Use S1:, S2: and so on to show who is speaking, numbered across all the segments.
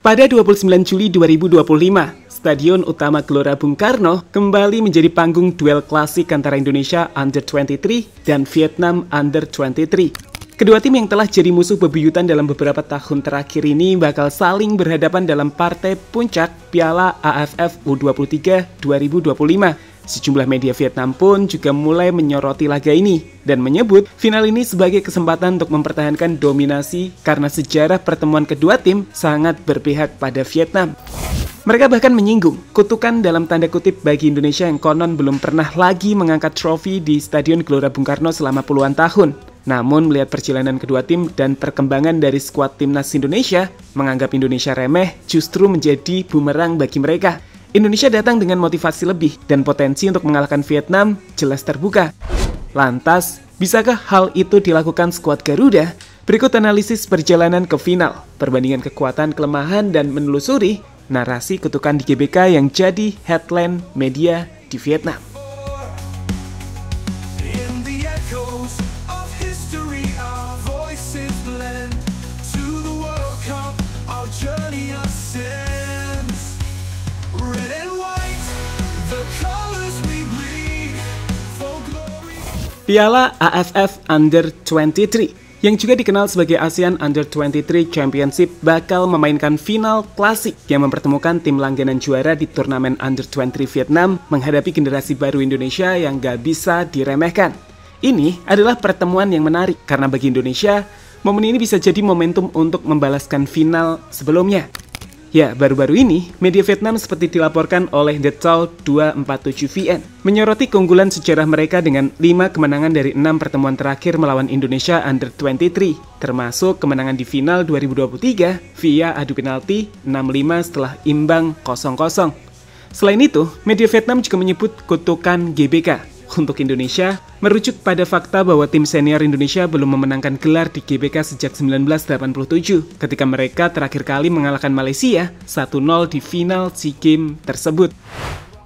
S1: Pada 29 Juli 2025, Stadion Utama Gelora Bung Karno kembali menjadi panggung duel klasik antara Indonesia Under-23 dan Vietnam Under-23. Kedua tim yang telah jadi musuh bebuyutan dalam beberapa tahun terakhir ini bakal saling berhadapan dalam partai puncak Piala AFF U23 2025. Sejumlah media Vietnam pun juga mulai menyoroti laga ini dan menyebut final ini sebagai kesempatan untuk mempertahankan dominasi karena sejarah pertemuan kedua tim sangat berpihak pada Vietnam. Mereka bahkan menyinggung kutukan dalam tanda kutip bagi Indonesia yang konon belum pernah lagi mengangkat trofi di Stadion Gelora Bung Karno selama puluhan tahun. Namun melihat perjalanan kedua tim dan perkembangan dari skuad timnas Indonesia, menganggap Indonesia remeh justru menjadi bumerang bagi mereka. Indonesia datang dengan motivasi lebih dan potensi untuk mengalahkan Vietnam jelas terbuka. Lantas, bisakah hal itu dilakukan skuad Garuda? Berikut analisis perjalanan ke final, perbandingan kekuatan, kelemahan, dan menelusuri narasi kutukan di GBK yang jadi headline media di Vietnam. Piala AFF Under-23 yang juga dikenal sebagai ASEAN Under-23 Championship bakal memainkan final klasik yang mempertemukan tim langganan juara di turnamen Under-23 Vietnam menghadapi generasi baru Indonesia yang gak bisa diremehkan. Ini adalah pertemuan yang menarik karena bagi Indonesia, momen ini bisa jadi momentum untuk membalaskan final sebelumnya. Ya, baru-baru ini, media Vietnam seperti dilaporkan oleh The Tao 247VN menyoroti keunggulan sejarah mereka dengan 5 kemenangan dari 6 pertemuan terakhir melawan Indonesia Under-23, termasuk kemenangan di final 2023 via adu penalti 6-5 setelah imbang 0-0. Selain itu, media Vietnam juga menyebut kutukan GBK untuk Indonesia merujuk pada fakta bahwa tim senior Indonesia belum memenangkan gelar di GBK sejak 1987 ketika mereka terakhir kali mengalahkan Malaysia 1-0 di final SEA Games tersebut.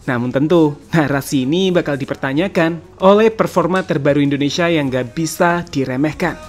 S1: Namun tentu, narasi ini bakal dipertanyakan oleh performa terbaru Indonesia yang gak bisa diremehkan.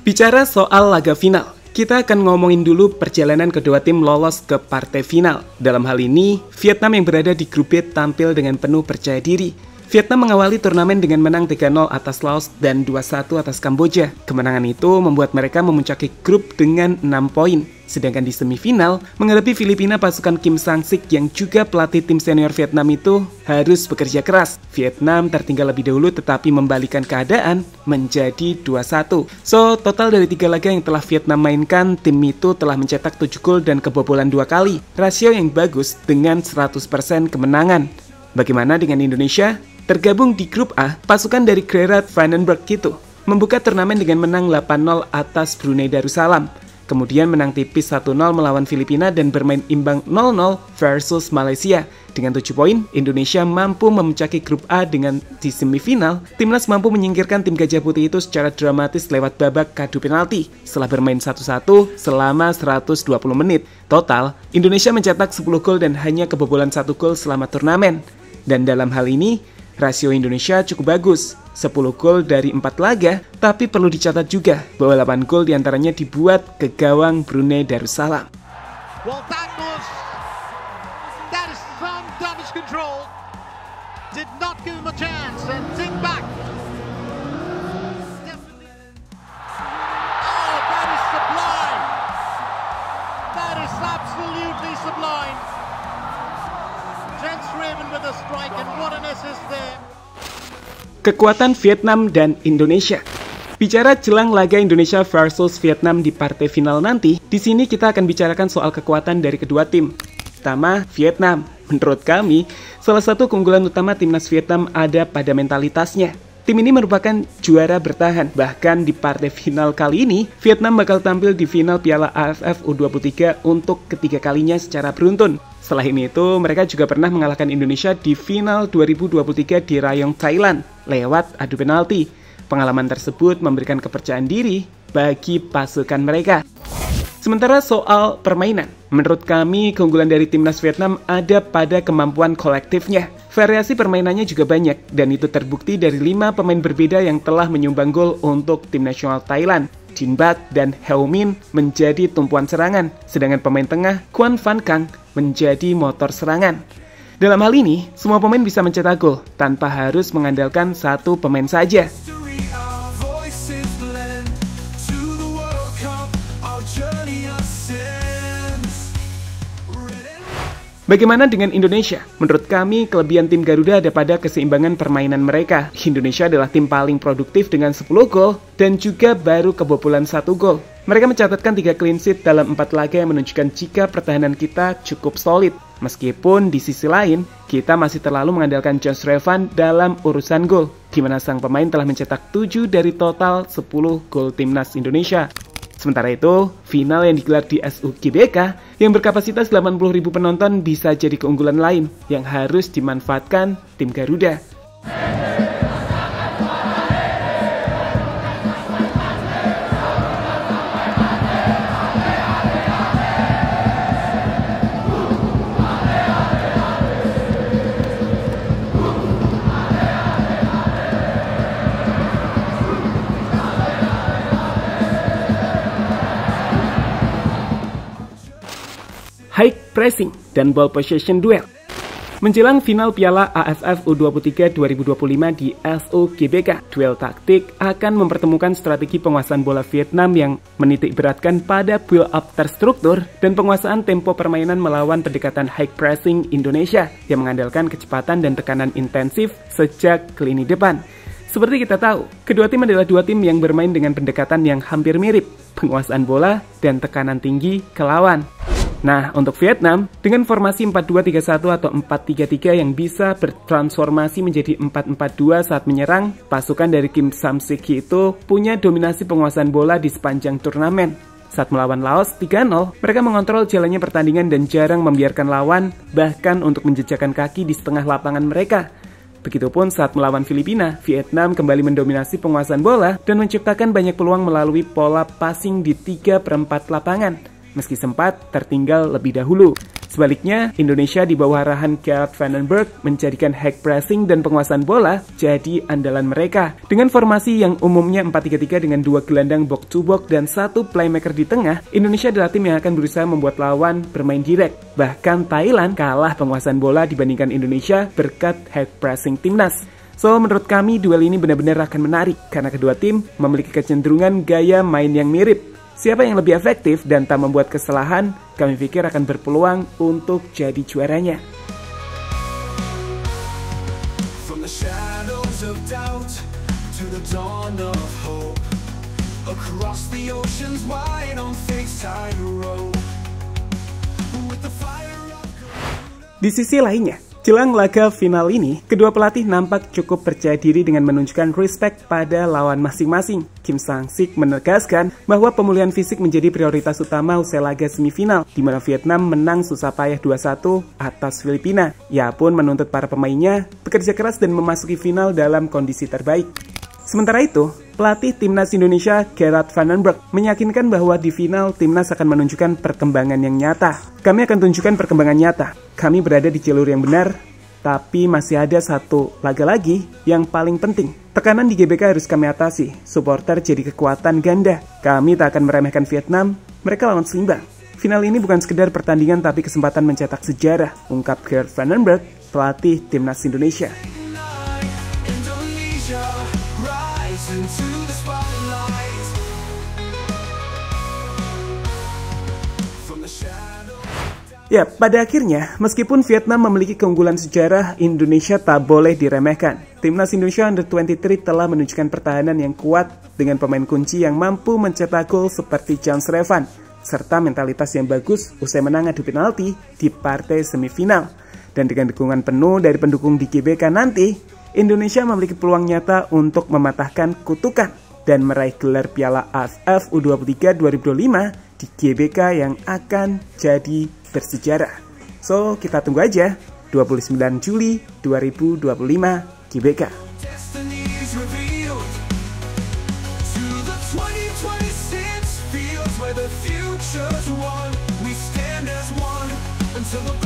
S1: Bicara soal laga final, kita akan ngomongin dulu perjalanan kedua tim lolos ke partai final. Dalam hal ini, Vietnam yang berada di grup B tampil dengan penuh percaya diri. Vietnam mengawali turnamen dengan menang 3-0 atas Laos dan 2-1 atas Kamboja. Kemenangan itu membuat mereka memuncaki grup dengan 6 poin. Sedangkan di semifinal, menghadapi Filipina, pasukan Kim Sang-sik yang juga pelatih tim senior Vietnam itu harus bekerja keras. Vietnam tertinggal lebih dahulu tetapi membalikan keadaan menjadi 2-1. So, total dari 3 laga yang telah Vietnam mainkan, tim itu telah mencetak 7 gol dan kebobolan 2 kali. Rasio yang bagus dengan 100% kemenangan. Bagaimana dengan Indonesia? Tergabung di grup A, pasukan dari Gerard Vandenberg itu membuka turnamen dengan menang 8-0 atas Brunei Darussalam. Kemudian menang tipis 1-0 melawan Filipina dan bermain imbang 0-0 versus Malaysia. Dengan 7 poin, Indonesia mampu memuncaki grup A dengan di semifinal. Timnas mampu menyingkirkan tim Gajah Putih itu secara dramatis lewat babak adu penalti setelah bermain 1-1 selama 120 menit. Total, Indonesia mencetak 10 gol dan hanya kebobolan 1 gol selama turnamen. Dan dalam hal ini, rasio Indonesia cukup bagus, 10 gol dari 4 laga, tapi perlu dicatat juga bahwa 8 gol diantaranya dibuat ke gawang Brunei Darussalam. Well, that is some damage control. Did not give him a chance and think back. Oh, that is sublime. That is absolutely sublime. Kekuatan Vietnam dan Indonesia. Bicara jelang laga Indonesia versus Vietnam di partai final nanti, di sini kita akan bicarakan soal kekuatan dari kedua tim. Pertama, Vietnam. Menurut kami, salah satu keunggulan utama timnas Vietnam ada pada mentalitasnya. Tim ini merupakan juara bertahan. Bahkan di partai final kali ini, Vietnam bakal tampil di final Piala AFF U23 untuk ketiga kalinya secara beruntun. Selain itu, mereka juga pernah mengalahkan Indonesia di final 2023 di Rayong, Thailand, lewat adu penalti. Pengalaman tersebut memberikan kepercayaan diri bagi pasukan mereka. Sementara soal permainan, menurut kami keunggulan dari timnas Vietnam ada pada kemampuan kolektifnya. Variasi permainannya juga banyak, dan itu terbukti dari 5 pemain berbeda yang telah menyumbang gol untuk tim nasional Thailand. Jin Bat dan Heo Min menjadi tumpuan serangan, sedangkan pemain tengah Quan Van Kang menjadi motor serangan. Dalam hal ini, semua pemain bisa mencetak gol tanpa harus mengandalkan satu pemain saja. Bagaimana dengan Indonesia? Menurut kami, kelebihan tim Garuda ada pada keseimbangan permainan mereka. Indonesia adalah tim paling produktif dengan 10 gol dan juga baru kebobolan 1 gol. Mereka mencatatkan 3 clean sheet dalam 4 laga yang menunjukkan jika pertahanan kita cukup solid. Meskipun di sisi lain, kita masih terlalu mengandalkan John Srevan dalam urusan gol, di mana sang pemain telah mencetak 7 dari total 10 gol timnas Indonesia. Sementara itu, final yang digelar di SUGBK yang berkapasitas 80.000 penonton bisa jadi keunggulan lain yang harus dimanfaatkan tim Garuda. High pressing dan ball possession duel. Menjelang final Piala AFF U23 2025 di SUGBK, duel taktik akan mempertemukan strategi penguasaan bola Vietnam yang menitik beratkan pada build-up terstruktur dan penguasaan tempo permainan melawan pendekatan high pressing Indonesia yang mengandalkan kecepatan dan tekanan intensif sejak ke lini depan. Seperti kita tahu, kedua tim adalah dua tim yang bermain dengan pendekatan yang hampir mirip, penguasaan bola dan tekanan tinggi ke lawan. Nah, untuk Vietnam, dengan formasi 4-2-3-1 atau 4-3-3 yang bisa bertransformasi menjadi 4-4-2 saat menyerang, pasukan dari Kim Sam-sik itu punya dominasi penguasaan bola di sepanjang turnamen. Saat melawan Laos 3-0, mereka mengontrol jalannya pertandingan dan jarang membiarkan lawan, bahkan untuk menjejakkan kaki di setengah lapangan mereka. Begitupun saat melawan Filipina, Vietnam kembali mendominasi penguasaan bola dan menciptakan banyak peluang melalui pola passing di 3/4 lapangan, meski sempat tertinggal lebih dahulu. Sebaliknya, Indonesia di bawah arahan Gerard van den Berg menjadikan high pressing dan penguasaan bola jadi andalan mereka. Dengan formasi yang umumnya 4-3-3 dengan 2 gelandang box to box dan 1 playmaker di tengah, Indonesia adalah tim yang akan berusaha membuat lawan bermain direct. Bahkan Thailand kalah penguasaan bola dibandingkan Indonesia berkat high pressing timnas. So, menurut kami duel ini benar-benar akan menarik karena kedua tim memiliki kecenderungan gaya main yang mirip. Siapa yang lebih efektif dan tak membuat kesalahan, kami pikir akan berpeluang untuk jadi juaranya. Di sisi lainnya, jelang laga final ini, kedua pelatih nampak cukup percaya diri dengan menunjukkan respect pada lawan masing-masing. Kim Sam-sik menegaskan bahwa pemulihan fisik menjadi prioritas utama usai laga semifinal, di mana Vietnam menang susah payah 2-1 atas Filipina. Ia pun menuntut para pemainnya bekerja keras dan memasuki final dalam kondisi terbaik. Sementara itu, pelatih timnas Indonesia Gerard van den Berg meyakinkan bahwa di final timnas akan menunjukkan perkembangan yang nyata. Kami akan tunjukkan perkembangan nyata. Kami berada di jalur yang benar, tapi masih ada satu laga lagi yang paling penting. Tekanan di GBK harus kami atasi. Supporter jadi kekuatan ganda. Kami tak akan meremehkan Vietnam. Mereka lawan seimbang. Final ini bukan sekedar pertandingan tapi kesempatan mencetak sejarah, ungkap Gerard van den Berg, pelatih timnas Indonesia. Ya, pada akhirnya, meskipun Vietnam memiliki keunggulan sejarah, Indonesia tak boleh diremehkan. Timnas Indonesia Under-23 telah menunjukkan pertahanan yang kuat dengan pemain kunci yang mampu mencetak gol seperti John Srevan, serta mentalitas yang bagus usai menang adu penalti di partai semifinal. Dan dengan dukungan penuh dari pendukung di GBK nanti, Indonesia memiliki peluang nyata untuk mematahkan kutukan dan meraih gelar Piala AFF U23 2025 di GBK yang akan jadi bersejarah. So, kita tunggu aja 29 Juli 2025 GBK.
S2: the future's won. We stand as one until the